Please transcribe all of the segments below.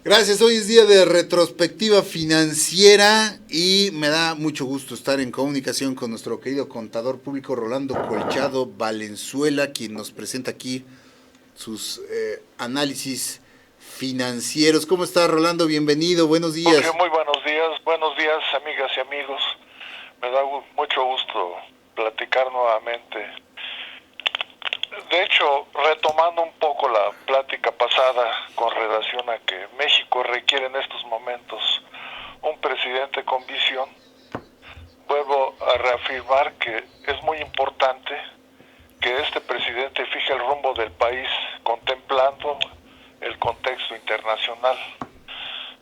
Gracias, hoy es día de retrospectiva financiera y me da mucho gusto estar en comunicación con nuestro querido contador público Rolando Colchado Valenzuela, quien nos presenta aquí sus análisis financieros. ¿Cómo está, Rolando? Bienvenido, buenos Jorge, días. muy buenos días amigas y amigos. Me da mucho gusto platicar nuevamente. De hecho, retomando un poco la plática pasada con relación a que México requiere en estos momentos un presidente con visión, vuelvo a reafirmar que es muy importante que este presidente fije el rumbo del país contemplando el contexto internacional.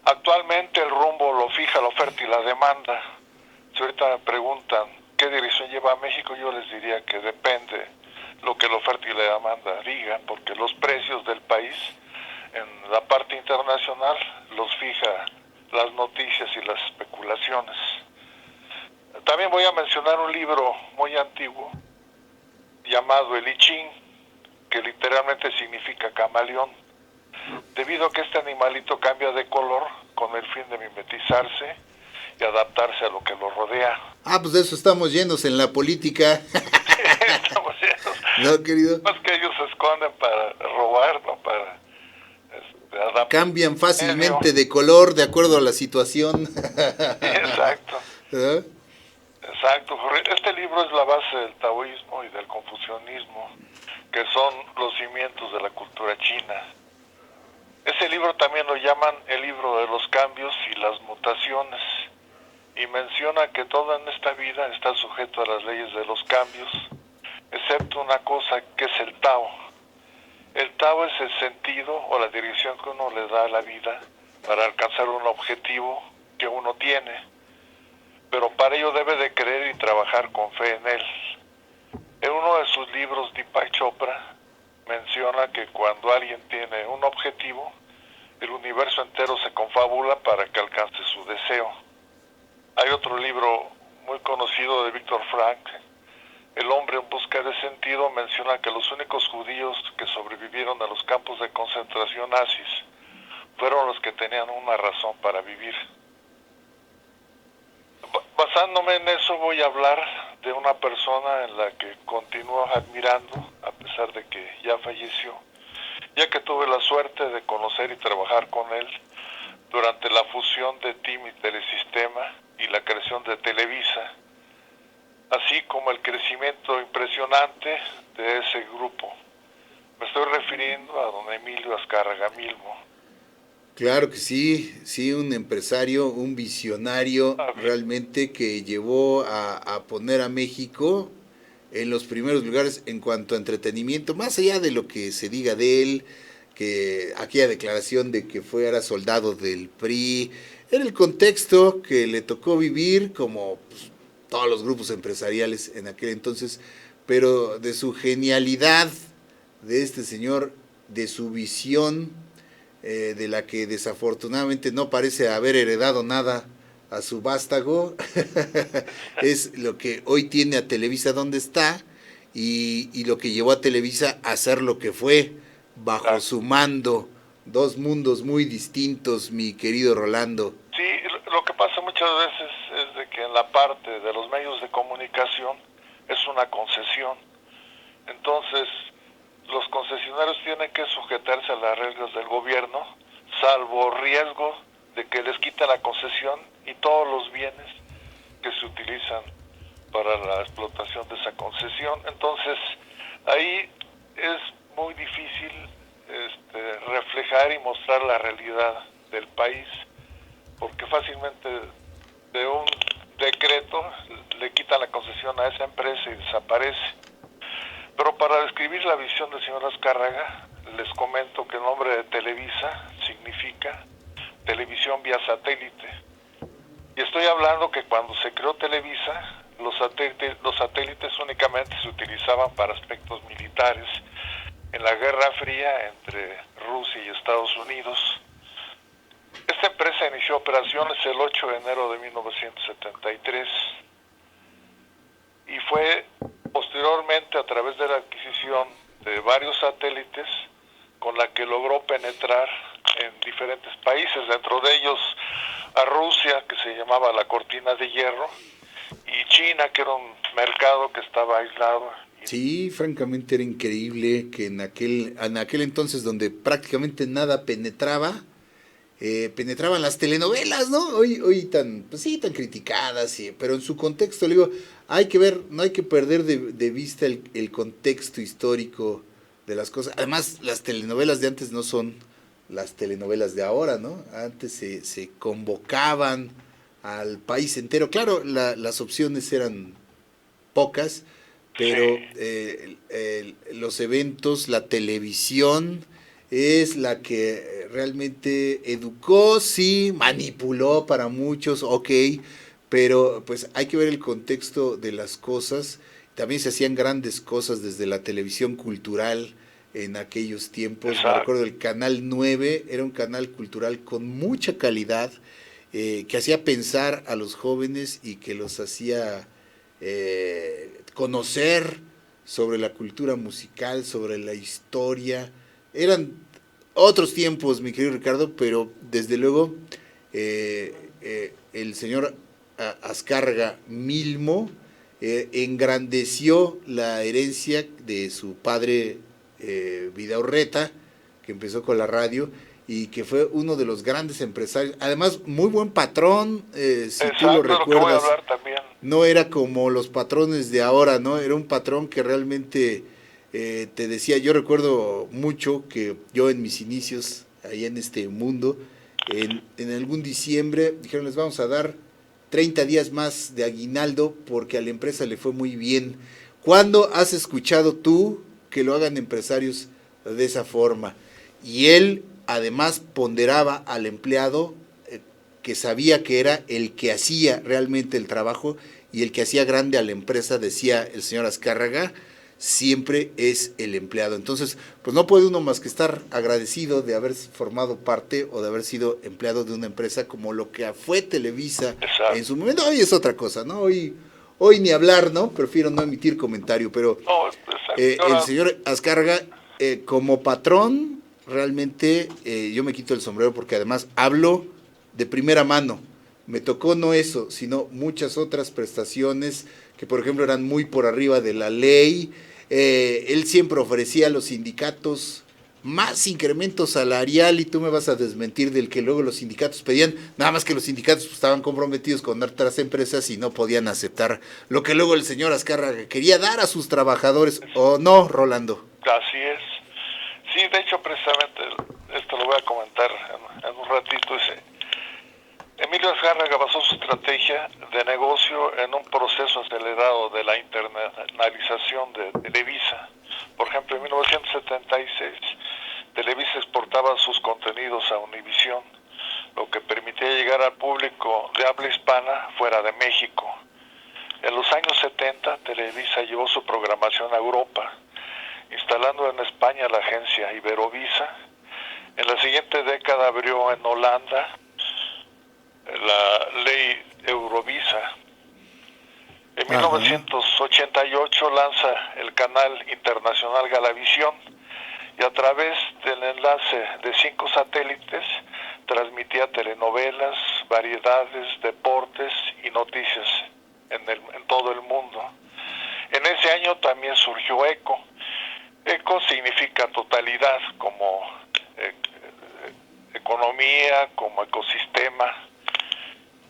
Actualmente el rumbo lo fija la oferta y la demanda. Si ahorita me preguntan qué dirección lleva México, yo les diría que depende lo que la oferta y la demanda digan, porque los precios del país en la parte internacional los fija las noticias y las especulaciones. También voy a mencionar un libro muy antiguo llamado El I Ching, que literalmente significa camaleón, debido a que este animalito cambia de color con el fin de mimetizarse y adaptarse a lo que lo rodea. Ah, pues de eso estamos llenos en la política. Estamos llenos. ¿No, querido? No es que ellos se esconden para robar, no para adaptar. Cambian fácilmente de color de acuerdo a la situación. Exacto, ¿Verdad? exacto. Este libro es la base del taoísmo y del confucianismo, que son los cimientos de la cultura china. Ese libro también lo llaman el libro de los cambios y las mutaciones, y menciona que todo en esta vida está sujeto a las leyes de los cambios, excepto una cosa que es el Tao. El Tao es el sentido o la dirección que uno le da a la vida para alcanzar un objetivo que uno tiene, pero para ello debe de creer y trabajar con fe en él. En uno de sus libros, Deepak Chopra menciona que cuando alguien tiene un objetivo, el universo entero se confabula para que alcance su deseo. Hay otro libro muy conocido de Viktor Frankl, El hombre en busca de sentido, menciona que los únicos judíos que sobrevivieron a los campos de concentración nazis fueron los que tenían una razón para vivir. Basándome en eso, voy a hablar de una persona en la que continúo admirando, a pesar de que ya falleció, ya que tuve la suerte de conocer y trabajar con él durante la fusión de TIM y Telesistema y la creación de Televisa, así como el crecimiento impresionante de ese grupo. Me estoy refiriendo a don Emilio Azcárraga Milmo. Claro que sí, sí, un empresario, un visionario realmente que llevó a poner a México en los primeros lugares en cuanto a entretenimiento, más allá de lo que se diga de él, que aquella declaración de que era soldado del PRI, era el contexto que le tocó vivir como pues, todos los grupos empresariales en aquel entonces, pero de su genialidad, de este señor, de su visión, de la que desafortunadamente no parece haber heredado nada a su vástago, es lo que hoy tiene a Televisa donde está y lo que llevó a Televisa a ser lo que fue bajo su mando. Dos mundos muy distintos, mi querido Rolando. Sí, lo que pasa muchas veces es de que en la parte de los medios de comunicación es una concesión. Entonces, los concesionarios tienen que sujetarse a las reglas del gobierno, salvo riesgo de que les quiten la concesión y todos los bienes que se utilizan para la explotación de esa concesión. Entonces, ahí es muy difícil reflejar y mostrar la realidad del país, porque fácilmente de un decreto le quitan la concesión a esa empresa y desaparece. Pero para describir la visión del señor Azcárraga, les comento que el nombre de Televisa significa televisión vía satélite. Y estoy hablando que cuando se creó Televisa, los satélites únicamente se utilizaban para aspectos militares. En la Guerra Fría entre Rusia y Estados Unidos, esta empresa inició operaciones el 8 de enero de 1973 y fue posteriormente a través de la adquisición de varios satélites con la que logró penetrar en diferentes países, dentro de ellos a Rusia, que se llamaba la cortina de hierro, y China, que era un mercado que estaba aislado. Sí, francamente era increíble que en aquel entonces donde prácticamente nada penetraba, penetraban las telenovelas, ¿no? Hoy tan, pues sí, tan criticadas, sí, pero en su contexto, le digo, hay que ver, no hay que perder de vista el contexto histórico de las cosas. Además, las telenovelas de antes no son las telenovelas de ahora, ¿no? Antes se convocaban al país entero. Claro, las opciones eran pocas, pero Sí, los eventos, la televisión es la que realmente educó, sí, manipuló para muchos, ok, pero pues hay que ver el contexto de las cosas. También se hacían grandes cosas desde la televisión cultural en aquellos tiempos. Me exacto. recuerdo el Canal 9 era un canal cultural con mucha calidad, que hacía pensar a los jóvenes y que los hacía conocer sobre la cultura musical, sobre la historia. Eran otros tiempos, mi querido Ricardo, pero desde luego el señor Azcárraga Milmo engrandeció la herencia de su padre Vidaurreta, que empezó con la radio y que fue uno de los grandes empresarios, además muy buen patrón, si tú lo Exacto, es lo que voy a recuerdas, hablar también. no era como los patrones de ahora, ¿no? Era un patrón que realmente te decía, yo recuerdo mucho que yo en mis inicios, ahí en este mundo, en algún diciembre dijeron, les vamos a dar 30 días más de aguinaldo porque a la empresa le fue muy bien. ¿Cuándo has escuchado tú que lo hagan empresarios de esa forma? Y él además ponderaba al empleado, que sabía que era el que hacía realmente el trabajo y el que hacía grande a la empresa, decía el señor Azcárraga, siempre es el empleado. Entonces, pues no puede uno más que estar agradecido de haber formado parte o de haber sido empleado de una empresa como lo que fue Televisa en Exacto. su momento. Hoy es otra cosa, ¿no? Hoy ni hablar, ¿no? Prefiero no emitir comentario, pero No, exacto. el Ahora, señor Azcárraga, como patrón, realmente yo me quito el sombrero porque además hablo de primera mano. Me tocó no eso, sino muchas otras prestaciones que, por ejemplo, eran muy por arriba de la ley. Él siempre ofrecía a los sindicatos más incremento salarial y tú me vas a desmentir del que luego los sindicatos pedían, nada más que los sindicatos pues, estaban comprometidos con otras empresas y no podían aceptar lo que luego el señor Azcárraga quería dar a sus trabajadores, ¿o no, Rolando? así es. Sí, de hecho, precisamente, esto lo voy a comentar en un ratito. Dice, Emilio Azcárraga basó su estrategia de negocio en un proceso acelerado de la internacionalización de Televisa. Por ejemplo, en 1976, Televisa exportaba sus contenidos a Univisión, lo que permitía llegar al público de habla hispana fuera de México. En los años 70, Televisa llevó su programación a Europa, instalando en España la agencia Iberovisa. En la siguiente década abrió en Holanda la ley Eurovisa. En Ajá. 1988 lanza el canal internacional Galavisión y a través del enlace de 5 satélites transmitía telenovelas, variedades, deportes y noticias en todo el mundo. En ese año también surgió ECO. ECO significa totalidad, como economía, como ecosistema,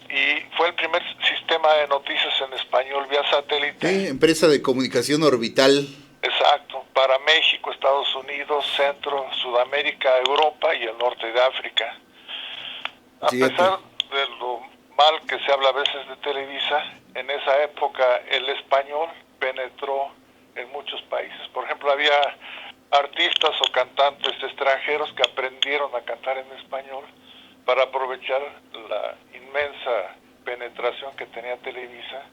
y fue el primer sistema de noticias en español vía satélite. Empresa de comunicación orbital. Exacto, para México, Estados Unidos, Centro, Sudamérica, Europa y el norte de África. A Fíjate. pesar de lo mal que se habla a veces de Televisa, en esa época el español penetró en muchos países. Por ejemplo, había artistas o cantantes extranjeros que aprendieron a cantar en español para aprovechar la inmensa penetración que tenía Televisa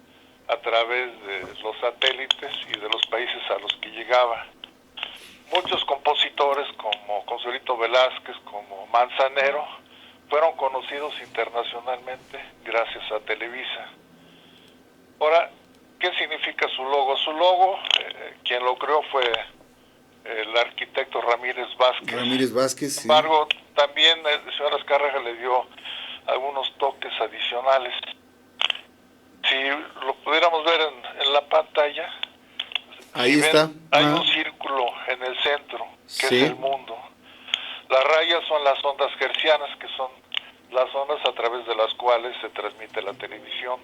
a través de los satélites y de los países a los que llegaba. Muchos compositores como Consuelito Velázquez, como Manzanero, fueron conocidos internacionalmente gracias a Televisa. Ahora, ¿qué significa su logo? Su logo, quien lo creó fue el arquitecto Ramírez Vázquez. Ramírez Vázquez, Sin sí. embargo, también el señor Azcárraga le dio algunos toques adicionales. Si lo pudiéramos ver en la pantalla, ahí está. Hay un círculo en el centro, que sí. es el mundo. Las rayas son las ondas hertzianas, que son las ondas a través de las cuales se transmite la televisión,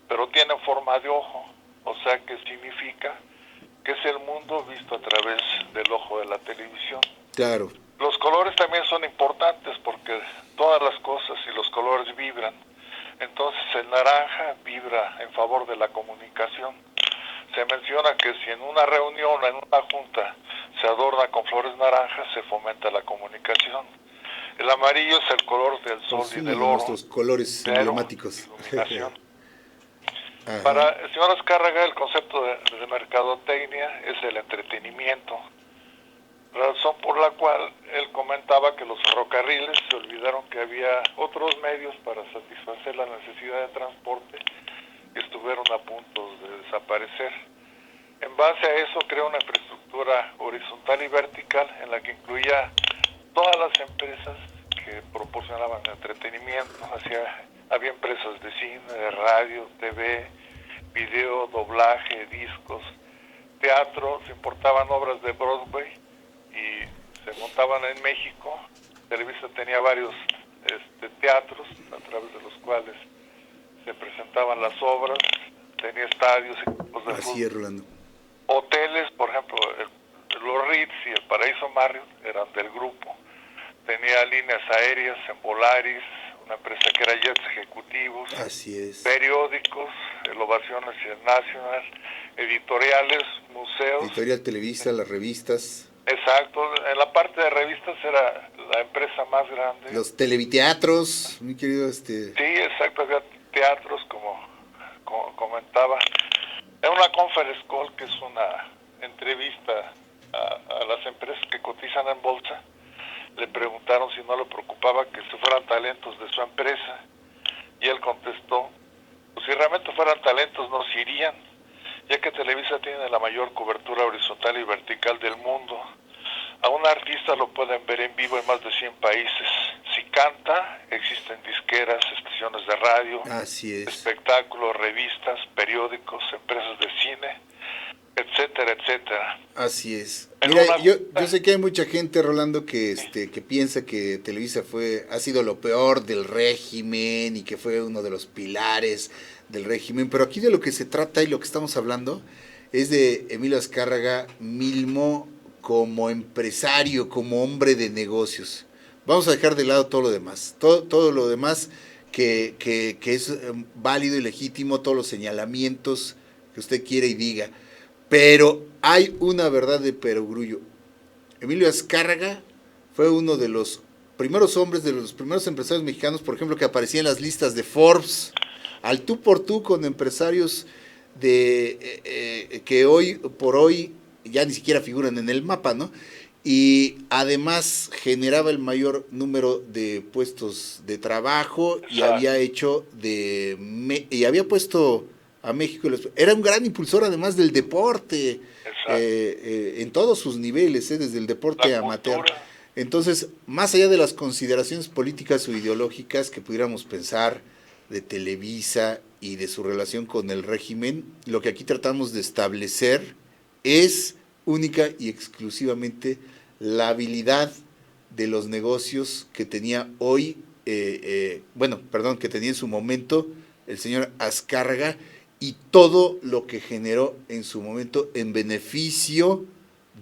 pero tienen forma de ojo, o sea que significa que es el mundo visto a través del ojo de la televisión. Claro. Los colores también son importantes porque todas las cosas y los colores vibran. Entonces el naranja vibra en favor de la comunicación. Se menciona que si en una reunión o en una junta se adorna con flores naranjas, se fomenta la comunicación. El amarillo es el color del sol y del oro. Nuestros colores emblemáticos. Iluminación. Para el señor Azcárraga, el concepto de mercadotecnia es el entretenimiento, razón por la cual él comentaba que los ferrocarriles se olvidaron que había otros medios para satisfacer la necesidad de transporte y estuvieron a punto de desaparecer. En base a eso creó una infraestructura horizontal y vertical en la que incluía todas las empresas que proporcionaban entretenimiento. Había empresas de cine, de radio, TV, video, doblaje, discos, teatro. Se importaban obras de Broadway y se montaban en México. Televisa tenía varios teatros a través de los cuales se presentaban las obras. Tenía estadios, equipos de fútbol. Rolando. Hoteles, por ejemplo, los Ritz y el Paraíso Marriott eran del grupo. Tenía líneas aéreas en Volaris, una empresa que era Jets Ejecutivos. Así es. Periódicos, el Ovación Nacional, editoriales, museos. Editorial Televisa, las revistas. Exacto, en la parte de revistas era la empresa más grande. Los televiteatros, mi querido Sí, exacto, había teatros como comentaba. En una conference call, que es una entrevista a las empresas que cotizan en bolsa, le preguntaron si no le preocupaba que se fueran talentos de su empresa, y él contestó, pues si realmente fueran talentos no se irían, ya que Televisa tiene la mayor cobertura horizontal y vertical del mundo. A un artista lo pueden ver en vivo en más de 100 países. Si canta, existen disqueras, estaciones de radio, así es, espectáculos, revistas, periódicos, empresas de cine, etcétera, etcétera. Así es. Mira, yo sé que hay mucha gente, Rolando, que que piensa que Televisa ha sido lo peor del régimen y que fue uno de los pilares del régimen, pero aquí de lo que se trata y lo que estamos hablando es de Emilio Azcárraga Milmo como empresario, como hombre de negocios. Vamos a dejar de lado todo lo demás, todo lo demás que es válido y legítimo, todos los señalamientos que usted quiera y diga. Pero hay una verdad de perogrullo. Emilio Azcárraga fue uno de los primeros hombres, de los primeros empresarios mexicanos, por ejemplo, que aparecía en las listas de Forbes, al tú por tú con empresarios que hoy por hoy ya ni siquiera figuran en el mapa, ¿no? Y además generaba el mayor número de puestos de trabajo y había puesto a México. Era un gran impulsor además del deporte, en todos sus niveles, desde el deporte amateur. Entonces, más allá de las consideraciones políticas o ideológicas que pudiéramos pensar de Televisa y de su relación con el régimen, lo que aquí tratamos de establecer es única y exclusivamente la habilidad de los negocios que tenía que tenía en su momento el señor Azcárraga, y todo lo que generó en su momento en beneficio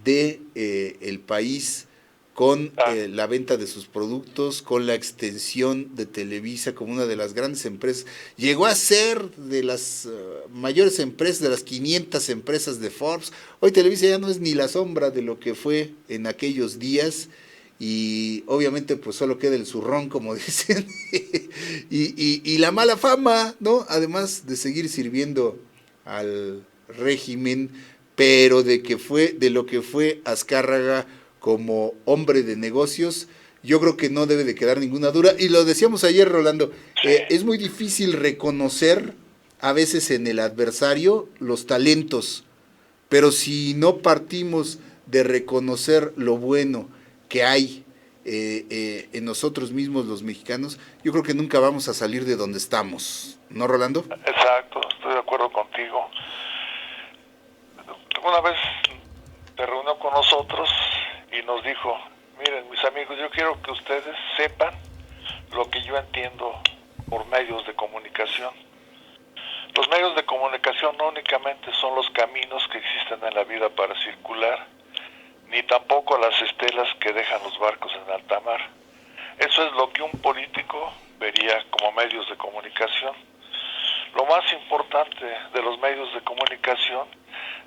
de el país con la venta de sus productos, con la extensión de Televisa como una de las grandes empresas. Llegó a ser de las mayores empresas, de las 500 empresas de Forbes. Hoy Televisa ya no es ni la sombra de lo que fue en aquellos días, y obviamente pues solo queda el zurrón, como dicen, y la mala fama, ¿no? Además de seguir sirviendo al régimen, pero de lo que fue Azcárraga como hombre de negocios, yo creo que no debe de quedar ninguna duda. Y lo decíamos ayer, Rolando, es muy difícil reconocer a veces en el adversario los talentos, pero si no partimos de reconocer lo bueno que hay en nosotros mismos los mexicanos, yo creo que nunca vamos a salir de donde estamos, ¿no, Rolando? Exacto, estoy de acuerdo contigo. Una vez se reunió con nosotros y nos dijo, miren mis amigos, yo quiero que ustedes sepan lo que yo entiendo por medios de comunicación. Los medios de comunicación no únicamente son los caminos que existen en la vida para circular, ni tampoco las estelas que dejan los barcos en alta mar. Eso es lo que un político vería como medios de comunicación. Lo más importante de los medios de comunicación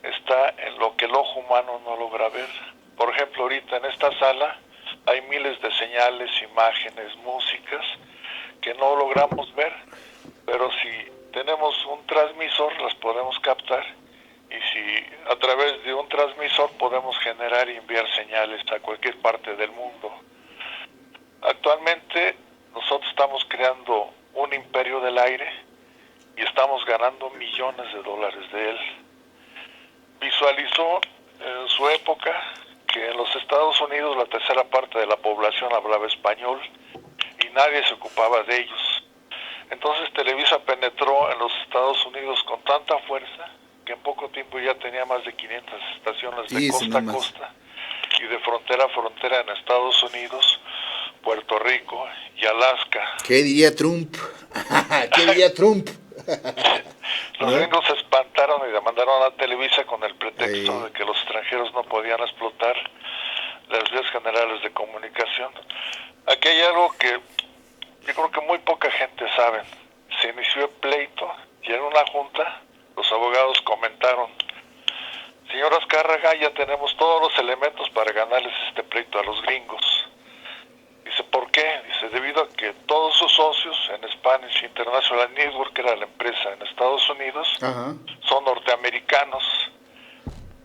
está en lo que el ojo humano no logra ver. Por ejemplo, ahorita en esta sala hay miles de señales, imágenes, músicas que no logramos ver, pero si tenemos un transmisor las podemos captar, y si a través de un transmisor podemos generar y enviar señales a cualquier parte del mundo. Actualmente nosotros estamos creando un imperio del aire y estamos ganando millones de dólares de él. Visualizó en su época que en los Estados Unidos la tercera parte de la población hablaba español y nadie se ocupaba de ellos. Entonces Televisa penetró en los Estados Unidos con tanta fuerza que en poco tiempo ya tenía más de 500 estaciones de costa a costa y de frontera a frontera en Estados Unidos, Puerto Rico y Alaska. ¿Qué diría Trump? ¿Qué diría Trump? Los gringos se espantaron y demandaron a Televisa con el pretexto de que los extranjeros no podían explotar las vías generales de comunicación. Aquí hay algo que yo creo que muy poca gente sabe. Se inició el pleito y en una junta los abogados comentaron: señor Azcárraga, ya tenemos todos los elementos para ganarles este pleito a los gringos. Dice, ¿por qué? Dice, debido a que todos sus socios en Spanish International Network, que era la empresa en Estados Unidos, son norteamericanos.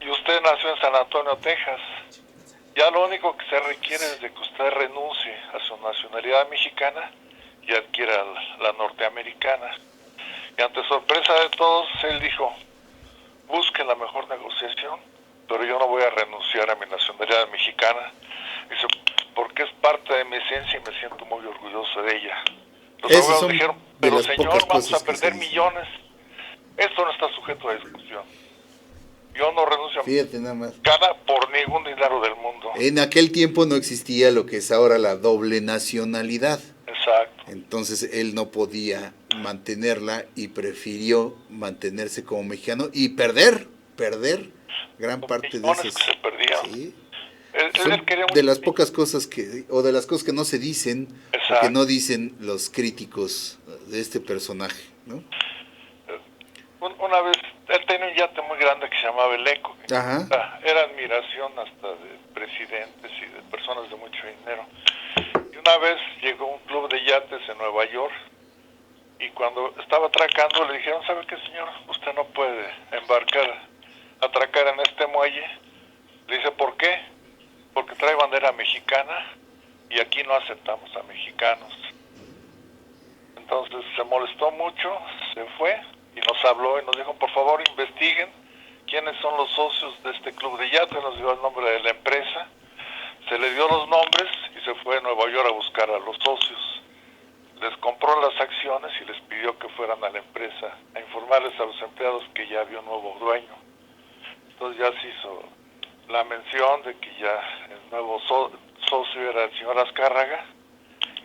Y usted nació en San Antonio, Texas. Ya lo único que se requiere es de que usted renuncie a su nacionalidad mexicana y adquiera la norteamericana. Y ante sorpresa de todos, él dijo, busquen la mejor negociación, pero yo no voy a renunciar a mi nacionalidad mexicana. Dice, porque es parte de mi esencia y me siento muy orgulloso de ella. Los abogados dijeron, pero señor, vamos a perder millones. Esto no está sujeto a discusión. Yo no renuncio nada más. Gana por ningún dinero del mundo. En aquel tiempo no existía lo que es ahora la doble nacionalidad. Exacto. Entonces él no podía mantenerla y prefirió mantenerse como mexicano y perder gran parte de esas. Que se perdían. ¿Sí? Él quería de las pocas cosas o de las cosas que no se dicen, o que no dicen los críticos de este personaje, ¿no? Una vez, él tenía un yate muy grande que se llamaba el Eco. Era admiración hasta de presidentes y de personas de mucho dinero. Y una vez llegó un club de yates en Nueva York y cuando estaba atracando le dijeron, ¿sabe qué, señor? Usted no puede atracar en este muelle. Le dice, ¿por qué? Porque trae bandera mexicana y aquí no aceptamos a mexicanos. Entonces se molestó mucho, se fue y nos habló y nos dijo, por favor investiguen quiénes son los socios de este club de yates. Nos dio el nombre de la empresa, se le dio los nombres y se fue a Nueva York a buscar a los socios. Les compró las acciones y les pidió que fueran a la empresa a informarles a los empleados que ya había un nuevo dueño. Entonces ya se hizo la mención de que ya el nuevo socio era el señor Azcárraga.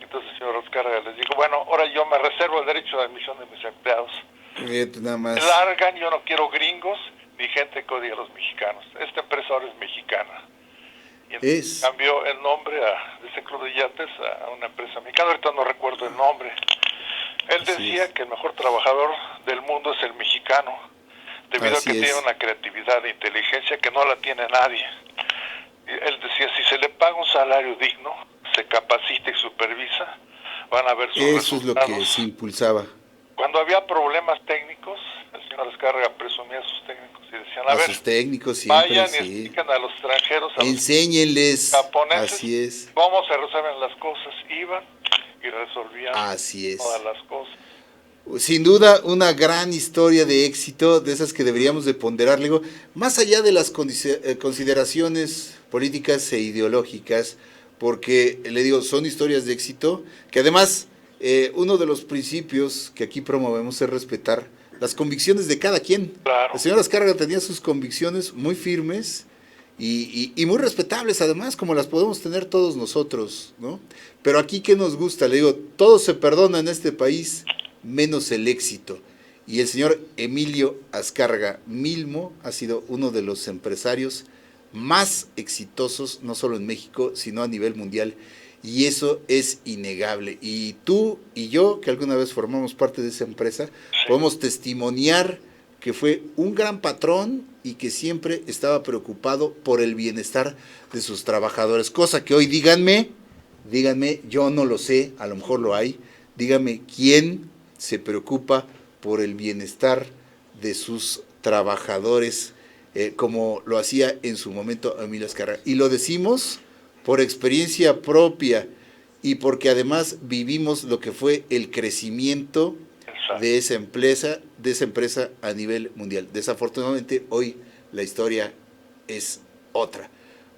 Entonces el señor Azcárraga les dijo, bueno, ahora yo me reservo el derecho de admisión de mis empleados. Nada más. Largan, yo no quiero gringos ni gente que odie a los mexicanos. Esta empresa ahora es mexicana. Y entonces cambió el nombre de ese club de yates a una empresa mexicana. Ahorita no recuerdo el nombre. Él decía que el mejor trabajador del mundo es el mexicano, debido a que tiene una creatividad e inteligencia que no la tiene nadie. Él decía, si se le paga un salario digno, se capacita y supervisa, van a ver sus resultados. Eso es lo que se impulsaba. Cuando había problemas técnicos, el señor Azcárraga presumía a sus técnicos y decían, a ver, sus técnicos siempre, vayan y explican a los extranjeros, a enséñenles, los japoneses, así es, cómo se resuelven las cosas. Iban y resolvían todas las cosas. Sin duda, una gran historia de éxito, de esas que deberíamos de ponderar. Luego, más allá de las consideraciones políticas e ideológicas, porque le digo, son historias de éxito, que además uno de los principios que aquí promovemos es respetar las convicciones de cada quien. Claro. La señora Azcárraga tenía sus convicciones muy firmes y muy respetables además, como las podemos tener todos nosotros, ¿no? Pero aquí, ¿qué nos gusta? Le digo, todo se perdona en este país, menos el éxito. Y el señor Emilio Azcárraga Milmo ha sido uno de los empresarios más exitosos, no solo en México, sino a nivel mundial. Y eso es innegable. Y tú y yo, que alguna vez formamos parte de esa empresa, podemos testimoniar que fue un gran patrón y que siempre estaba preocupado por el bienestar de sus trabajadores. Cosa que hoy, díganme, yo no lo sé, a lo mejor lo hay, díganme quién se preocupa por el bienestar de sus trabajadores, como lo hacía en su momento Emilio Azcárraga. Y lo decimos por experiencia propia y porque además vivimos lo que fue el crecimiento de esa empresa a nivel mundial. Desafortunadamente hoy la historia es otra.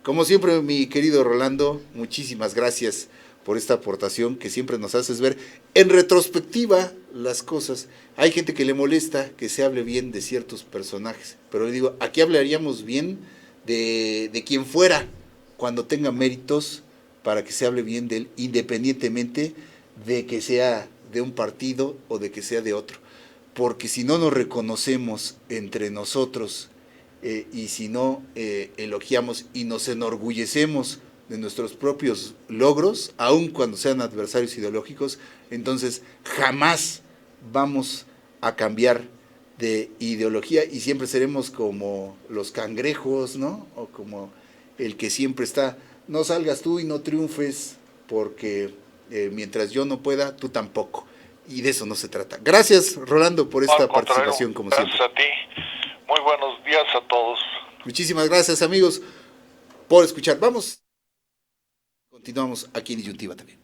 Como siempre, mi querido Rolando, muchísimas gracias por esta aportación que siempre nos haces ver en retrospectiva las cosas. Hay gente que le molesta que se hable bien de ciertos personajes, pero le digo, aquí hablaríamos bien de quien fuera, cuando tenga méritos para que se hable bien de él, independientemente de que sea de un partido o de que sea de otro. Porque si no nos reconocemos entre nosotros y si no elogiamos y nos enorgullecemos de nuestros propios logros, aun cuando sean adversarios ideológicos, entonces jamás vamos a cambiar de ideología y siempre seremos como los cangrejos, ¿no? O como el que siempre está, no salgas tú y no triunfes, porque mientras yo no pueda, tú tampoco. Y de eso no se trata. Gracias, Rolando, por esta participación, como siempre. Gracias a ti. Muy buenos días a todos. Muchísimas gracias, amigos, por escuchar. Vamos, continuamos aquí en Disyuntiva también.